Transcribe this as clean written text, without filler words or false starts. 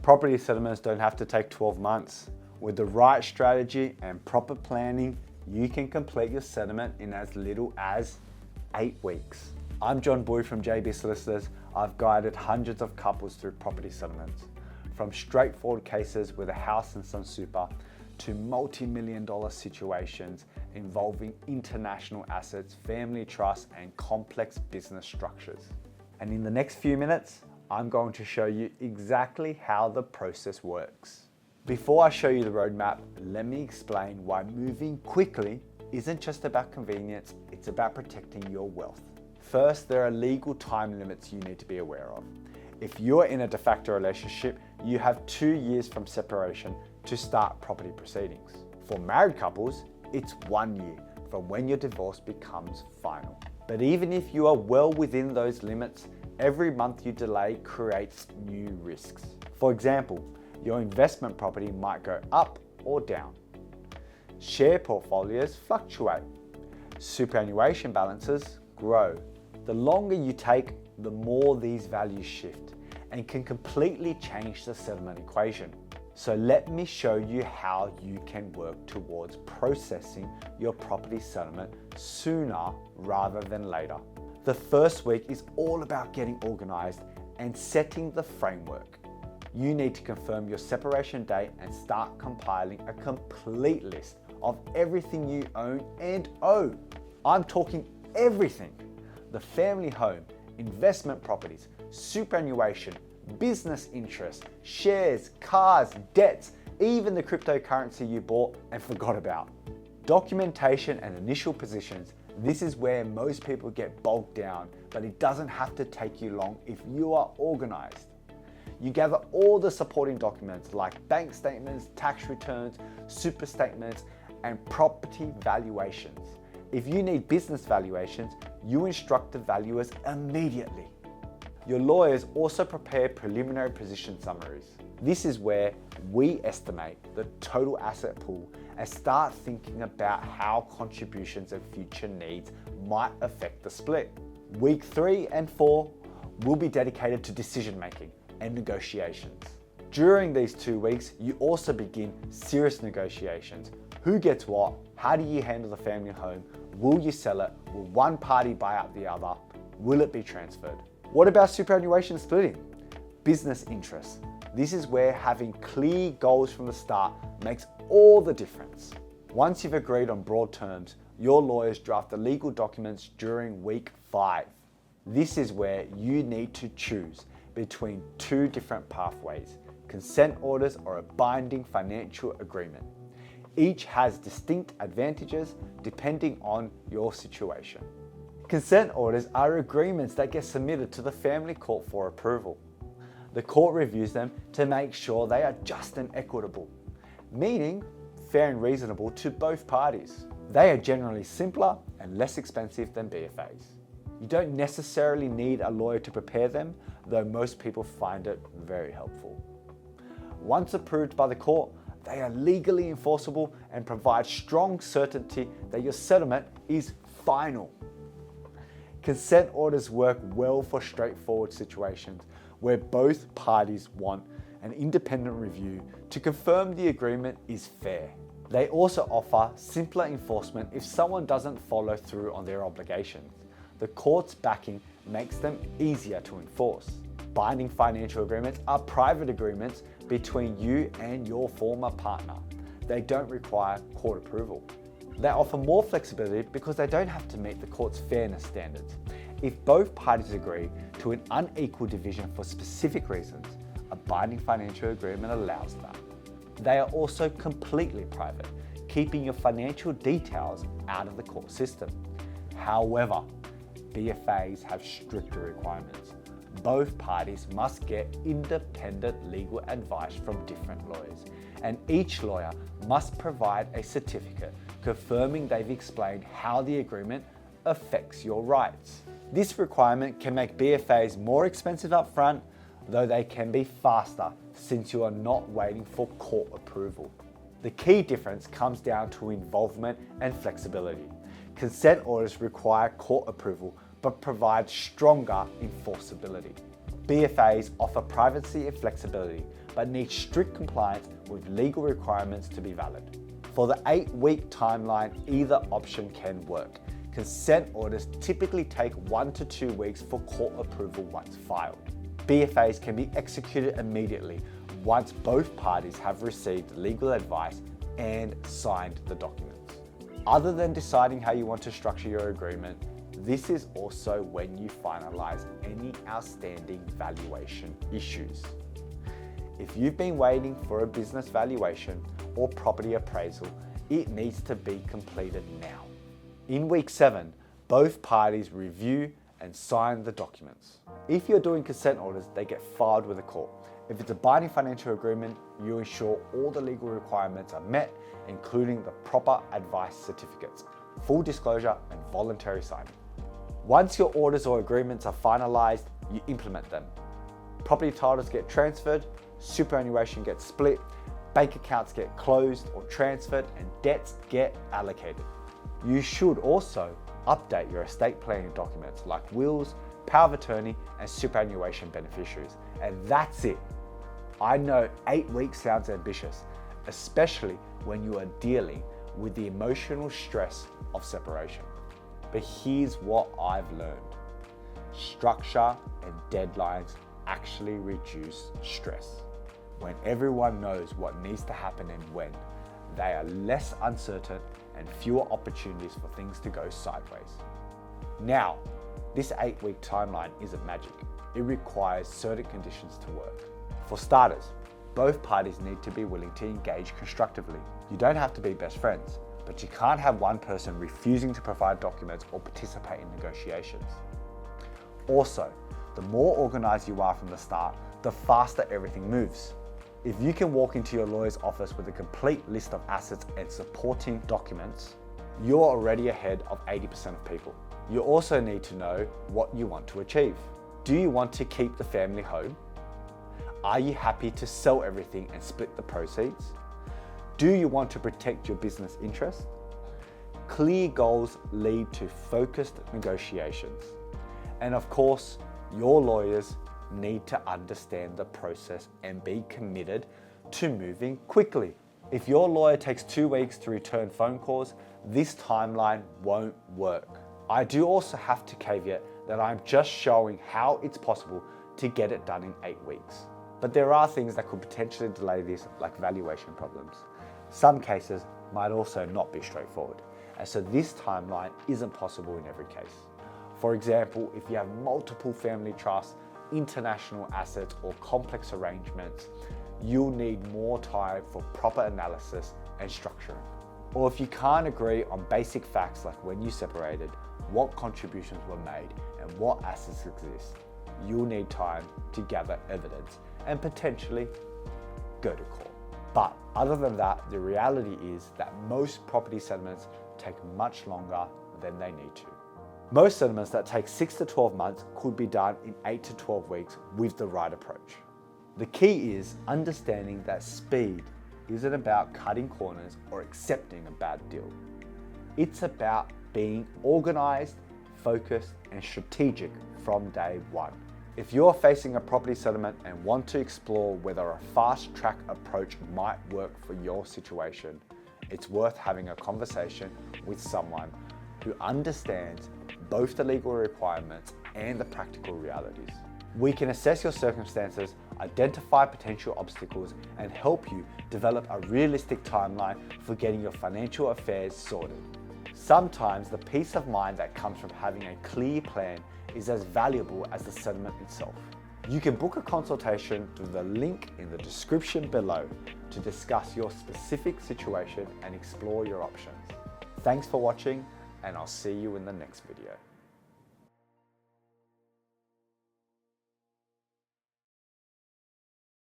Property settlements don't have to take 12 months. With the right strategy and proper planning, you can complete your settlement in as little as 8 weeks. I'm John Boyd from JB Solicitors. I've guided hundreds of couples through property settlements, from straightforward cases with a house and some super to multi-million-dollar situations involving international assets, family trusts, and complex business structures. And in the next few minutes, I'm going to show you exactly how the process works. Before I show you the roadmap, let me explain why moving quickly isn't just about convenience, it's about protecting your wealth. First, there are legal time limits you need to be aware of. If you're in a de facto relationship, you have 2 years from separation to start property proceedings. For married couples, it's 1 year from when your divorce becomes final. But even if you are well within those limits, every month you delay creates new risks. For example, your investment property might go up or down. Share portfolios fluctuate. Superannuation balances grow. The longer you take, the more these values shift and can completely change the settlement equation. So let me show you how you can work towards processing your property settlement sooner rather than later. The first week is all about getting organized and setting the framework. You need to confirm your separation date and start compiling a complete list of everything you own and owe. I'm talking everything. The family home, investment properties, superannuation, business interests, shares, cars, debts, even the cryptocurrency you bought and forgot about. Documentation and initial positions. This is where most people get bogged down, but it doesn't have to take you long if you are organized. You gather all the supporting documents like bank statements, tax returns, super statements, and property valuations. If you need business valuations, you instruct the valuers immediately. Your lawyers also prepare preliminary position summaries. This is where we estimate the total asset pool and start thinking about how contributions and future needs might affect the split. Week 3 and 4 will be dedicated to decision making and negotiations. During these 2 weeks, you also begin serious negotiations. Who gets what? How do you handle the family home? Will you sell it? Will one party buy out the other? Will it be transferred? What about superannuation splitting? Business interests. This is where having clear goals from the start makes all the difference. Once you've agreed on broad terms, your lawyers draft the legal documents during week 5. This is where you need to choose between 2 different pathways, consent orders or a binding financial agreement. Each has distinct advantages depending on your situation. Consent orders are agreements that get submitted to the family court for approval. The court reviews them to make sure they are just and equitable, meaning fair and reasonable to both parties. They are generally simpler and less expensive than BFAs. You don't necessarily need a lawyer to prepare them, though most people find it very helpful. Once approved by the court, they are legally enforceable and provide strong certainty that your settlement is final. Consent orders work well for straightforward situations where both parties want an independent review to confirm the agreement is fair. They also offer simpler enforcement if someone doesn't follow through on their obligations. The court's backing makes them easier to enforce. Binding financial agreements are private agreements between you and your former partner. They don't require court approval. They offer more flexibility because they don't have to meet the court's fairness standards. If both parties agree to an unequal division for specific reasons, a binding financial agreement allows that. They are also completely private, keeping your financial details out of the court system. However, BFAs have stricter requirements. Both parties must get independent legal advice from different lawyers, and each lawyer must provide a certificate confirming they've explained how the agreement affects your rights. This requirement can make BFAs more expensive up front, though they can be faster since you are not waiting for court approval. The key difference comes down to involvement and flexibility. Consent orders require court approval but provide stronger enforceability. BFAs offer privacy and flexibility, but need strict compliance with legal requirements to be valid. For the 8-week timeline, either option can work. Consent orders typically take 1 to 2 weeks for court approval once filed. BFAs can be executed immediately once both parties have received legal advice and signed the documents. Other than deciding how you want to structure your agreement, this is also when you finalize any outstanding valuation issues. If you've been waiting for a business valuation or property appraisal, it needs to be completed now. In week 7, both parties review and sign the documents. If you're doing consent orders, they get filed with the court. If it's a binding financial agreement, you ensure all the legal requirements are met, including the proper advice certificates, full disclosure, and voluntary signing. Once your orders or agreements are finalized, you implement them. Property titles get transferred, superannuation gets split, bank accounts get closed or transferred, and debts get allocated. You should also update your estate planning documents like wills, power of attorney, and superannuation beneficiaries. And that's it. I know 8 weeks sounds ambitious, especially when you are dealing with the emotional stress of separation. But here's what I've learned. Structure and deadlines actually reduce stress. When everyone knows what needs to happen and when, they are less uncertain and fewer opportunities for things to go sideways. Now, this 8-week timeline isn't magic. It requires certain conditions to work. For starters, both parties need to be willing to engage constructively. You don't have to be best friends, but you can't have one person refusing to provide documents or participate in negotiations. Also, the more organized you are from the start, the faster everything moves. If you can walk into your lawyer's office with a complete list of assets and supporting documents, you're already ahead of 80% of people. You also need to know what you want to achieve. Do you want to keep the family home? Are you happy to sell everything and split the proceeds? Do you want to protect your business interests? Clear goals lead to focused negotiations. And of course, your lawyers need to understand the process and be committed to moving quickly. If your lawyer takes 2 weeks to return phone calls, this timeline won't work. I do also have to caveat that I'm just showing how it's possible to get it done in 8 weeks. But there are things that could potentially delay this, like valuation problems. Some cases might also not be straightforward, and so this timeline isn't possible in every case. For example, if you have multiple family trusts, international assets, or complex arrangements, you'll need more time for proper analysis and structuring. Or if you can't agree on basic facts like when you separated, what contributions were made, and what assets exist, you'll need time to gather evidence and potentially go to court. But other than that, the reality is that most property settlements take much longer than they need to. Most settlements that take 6 to 12 months could be done in 8 to 12 weeks with the right approach. The key is understanding that speed isn't about cutting corners or accepting a bad deal. It's about being organized, focused, and strategic from day one. If you're facing a property settlement and want to explore whether a fast-track approach might work for your situation, it's worth having a conversation with someone who understands both the legal requirements and the practical realities. We can assess your circumstances, identify potential obstacles, and help you develop a realistic timeline for getting your financial affairs sorted. Sometimes the peace of mind that comes from having a clear plan is as valuable as the settlement itself. You can book a consultation through the link in the description below to discuss your specific situation and explore your options. Thanks for watching, and I'll see you in the next video.